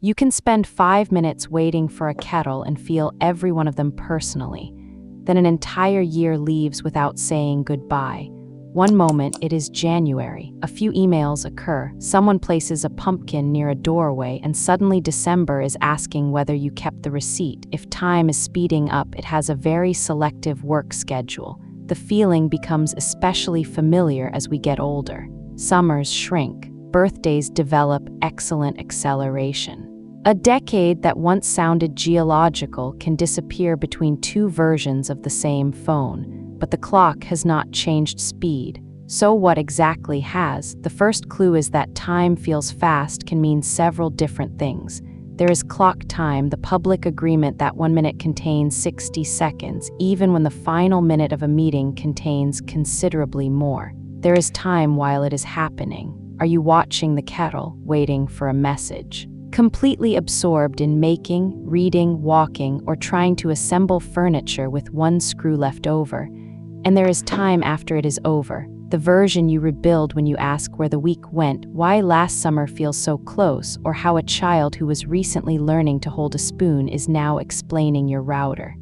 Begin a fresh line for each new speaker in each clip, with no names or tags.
You can spend 5 minutes waiting for a kettle and feel every one of them personally. Then an entire year leaves without saying goodbye. One moment it is January, a few emails occur, someone places a pumpkin near a doorway, and suddenly December is asking whether you kept the receipt. If time is speeding up, it has a very selective work schedule. The feeling becomes especially familiar as we get older. Summers shrink, birthdays develop excellent acceleration. A decade that once sounded geological can disappear between two versions of the same phone, but the clock has not changed speed. So what exactly has? The first clue is that time feels fast can mean several different things. There is clock time, the public agreement that 1 minute contains 60 seconds, even when the final minute of a meeting contains considerably more. There is time while it is happening. Are you watching the kettle, waiting for a message? Completely absorbed in making, reading, walking, or trying to assemble furniture with one screw left over. And there is time after it is over, the version you rebuild when you ask where the week went, why last summer feels so close, or how a child who was recently learning to hold a spoon is now explaining your router.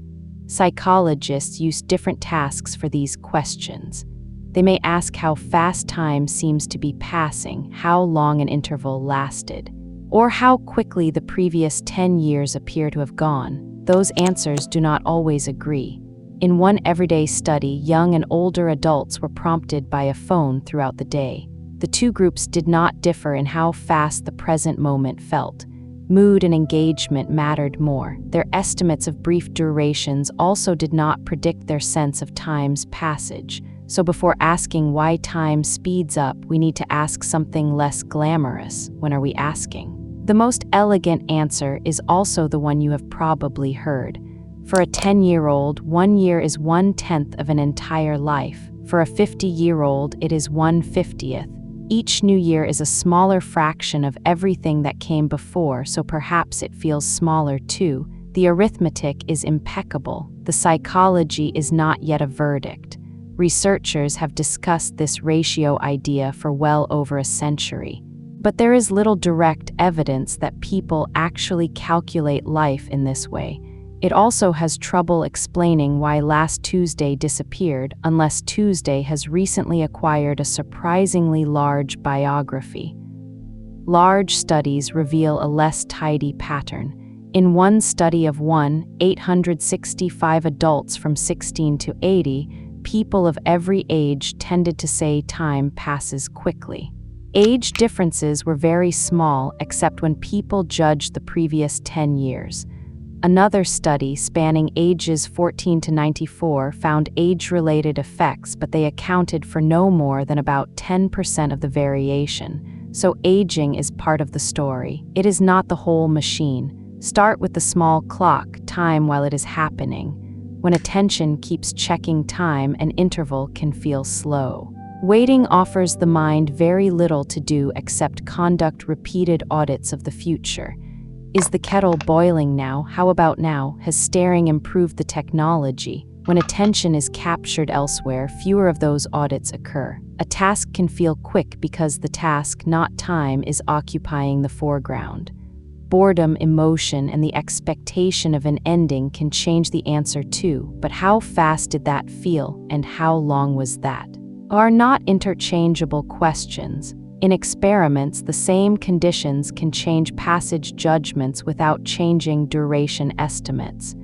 Psychologists use different tasks for these questions. They may ask how fast time seems to be passing, how long an interval lasted, or how quickly the previous 10 years appear to have gone. Those answers do not always agree. In one everyday study, young and older adults were prompted by a phone throughout the day. The two groups did not differ in how fast the present moment felt. Mood and engagement mattered more. Their estimates of brief durations also did not predict their sense of time's passage. So before asking why time speeds up, we need to ask something less glamorous. When are we asking? The most elegant answer is also the one you have probably heard. For a 10-year-old, 1 year is 1/10 of an entire life. For a 50-year-old, it is 1/50th. Each new year is a smaller fraction of everything that came before, so perhaps it feels smaller too. The arithmetic is impeccable. The psychology is not yet a verdict. Researchers have discussed this ratio idea for well over a century. But there is little direct evidence that people actually calculate life in this way. It also has trouble explaining why last Tuesday disappeared, unless Tuesday has recently acquired a surprisingly large biography. Large studies reveal a less tidy pattern. In one study of 865 adults from 16 to 80, people of every age tended to say time passes quickly. Age differences were very small, except when people judged the previous 10 years. Another study spanning ages 14 to 94 found age-related effects, but they accounted for no more than about 10% of the variation. So aging is part of the story. It is not the whole machine. Start with the small clock, time while it is happening. When attention keeps checking time, an interval can feel slow. Waiting offers the mind very little to do except conduct repeated audits of the future. Is the kettle boiling now? How about now? Has staring improved the technology? When attention is captured elsewhere, fewer of those audits occur. A task can feel quick because the task, not time, is occupying the foreground. Boredom, emotion, and the expectation of an ending can change the answer too. But how fast did that feel, and how long was that? Are not interchangeable questions. In experiments, the same conditions can change passage judgments without changing duration estimates.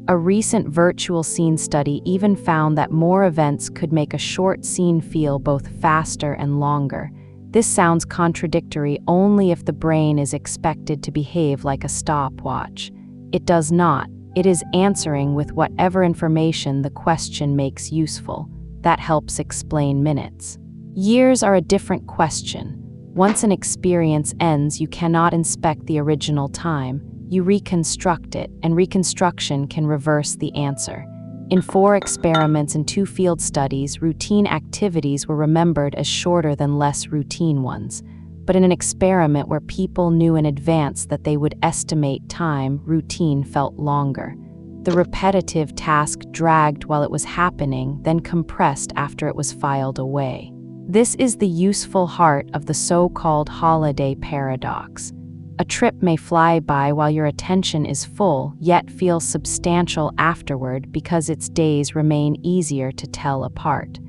A recent virtual scene study even found that more events could make a short scene feel both faster and longer. This sounds contradictory only if the brain is expected to behave like a stopwatch. It does not. It is answering with whatever information the question makes useful. That helps explain minutes. Years are a different question. Once an experience ends, you cannot inspect the original time. You reconstruct it, and reconstruction can reverse the answer. In 4 experiments and 2 field studies, routine activities were remembered as shorter than less routine ones. But in an experiment where people knew in advance that they would estimate time, routine felt longer. The repetitive task dragged while it was happening, then compressed after it was filed away. This is the useful heart of the so-called holiday paradox. A trip may fly by while your attention is full, yet feel substantial afterward because its days remain easier to tell apart.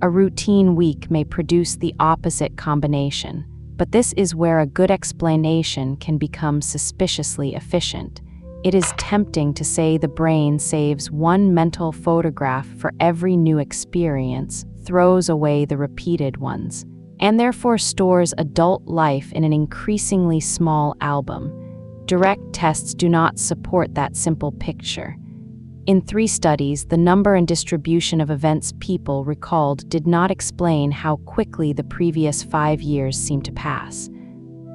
A routine week may produce the opposite combination, but this is where a good explanation can become suspiciously efficient. It is tempting to say the brain saves one mental photograph for every new experience, throws away the repeated ones, and therefore stores adult life in an increasingly small album. Direct tests do not support that simple picture. In 3 studies, the number and distribution of events people recalled did not explain how quickly the previous 5 years seemed to pass.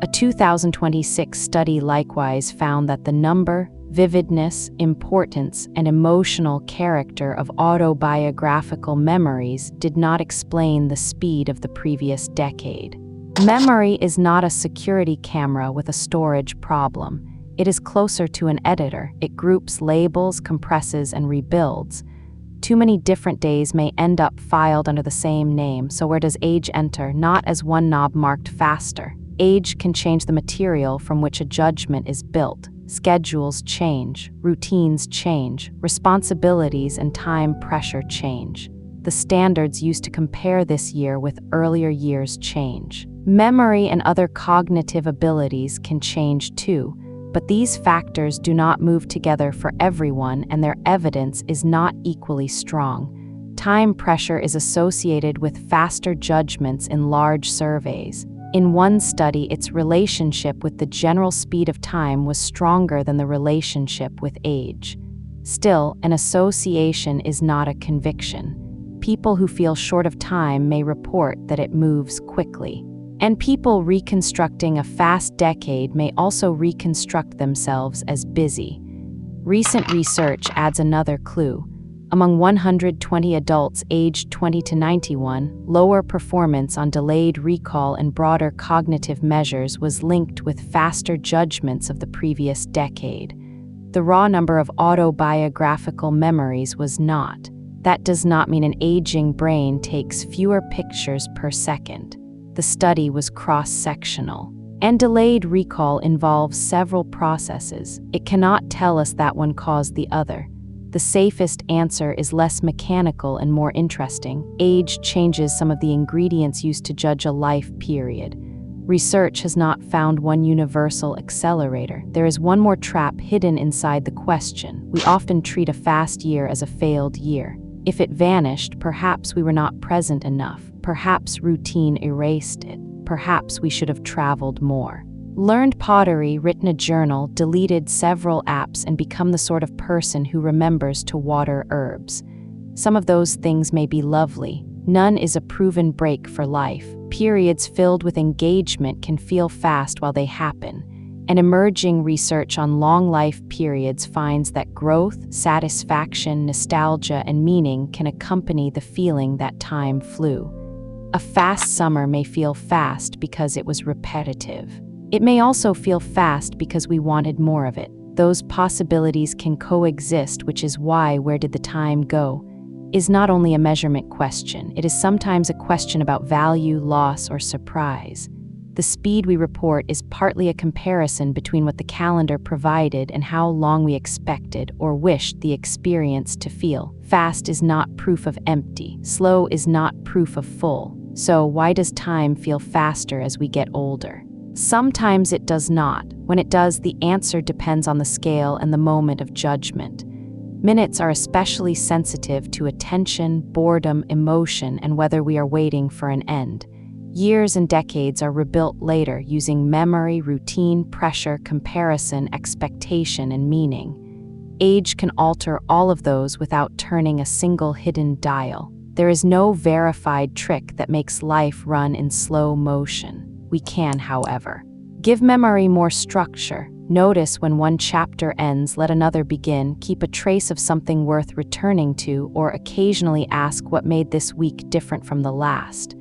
A 2026 study likewise found that the number, vividness, importance, and emotional character of autobiographical memories did not explain the speed of the previous decade. Memory is not a security camera with a storage problem. It is closer to an editor. It groups labels, compresses, and rebuilds. Too many different days may end up filed under the same name, so where does age enter? Not as one knob marked faster. Age can change the material from which a judgment is built. Schedules change, routines change, responsibilities and time pressure change. The standards used to compare this year with earlier years change. Memory and other cognitive abilities can change too, but these factors do not move together for everyone and their evidence is not equally strong. Time pressure is associated with faster judgments in large surveys. In one study, its relationship with the general speed of time was stronger than the relationship with age. Still, an association is not a conviction. People who feel short of time may report that it moves quickly. And people reconstructing a fast decade may also reconstruct themselves as busy. Recent research adds another clue. Among 120 adults aged 20 to 91, lower performance on delayed recall and broader cognitive measures was linked with faster judgments of the previous decade. The raw number of autobiographical memories was not. That does not mean an aging brain takes fewer pictures per second. The study was cross-sectional. And delayed recall involves several processes. It cannot tell us that one caused the other. The safest answer is less mechanical and more interesting. Age changes some of the ingredients used to judge a life period. Research has not found one universal accelerator. There is one more trap hidden inside the question. We often treat a fast year as a failed year. If it vanished, perhaps we were not present enough. Perhaps routine erased it. Perhaps we should have traveled more. Learned pottery, written a journal, deleted several apps, and become the sort of person who remembers to water herbs. Some of those things may be lovely. None is a proven break for life. Periods filled with engagement can feel fast while they happen. And emerging research on long life periods finds that growth, satisfaction, nostalgia, and meaning can accompany the feeling that time flew. A fast summer may feel fast because it was repetitive. It may also feel fast because we wanted more of it. Those possibilities can coexist, which is why "where did the time go?" is not only a measurement question, it is sometimes a question about value, loss, or surprise. The speed we report is partly a comparison between what the calendar provided and how long we expected or wished the experience to feel. Fast is not proof of empty. Slow is not proof of full. So why does time feel faster as we get older? Sometimes it does not. When it does, the answer depends on the scale and the moment of judgment. Minutes are especially sensitive to attention, boredom, emotion, and whether we are waiting for an end. Years and decades are rebuilt later using memory, routine, pressure, comparison, expectation, and meaning. Age can alter all of those without turning a single hidden dial. There is no verified trick that makes life run in slow motion. We can, however, give memory more structure. Notice when one chapter ends, let another begin, keep a trace of something worth returning to, or occasionally ask what made this week different from the last.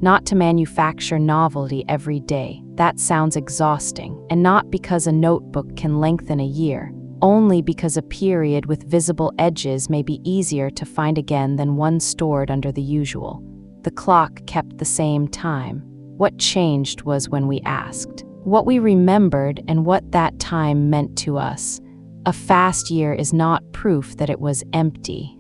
Not to manufacture novelty every day. That sounds exhausting, and not because a notebook can lengthen a year, only because a period with visible edges may be easier to find again than one stored under the usual. The clock kept the same time. What changed was when we asked. what we remembered and what that time meant to us. A fast year is not proof that it was empty.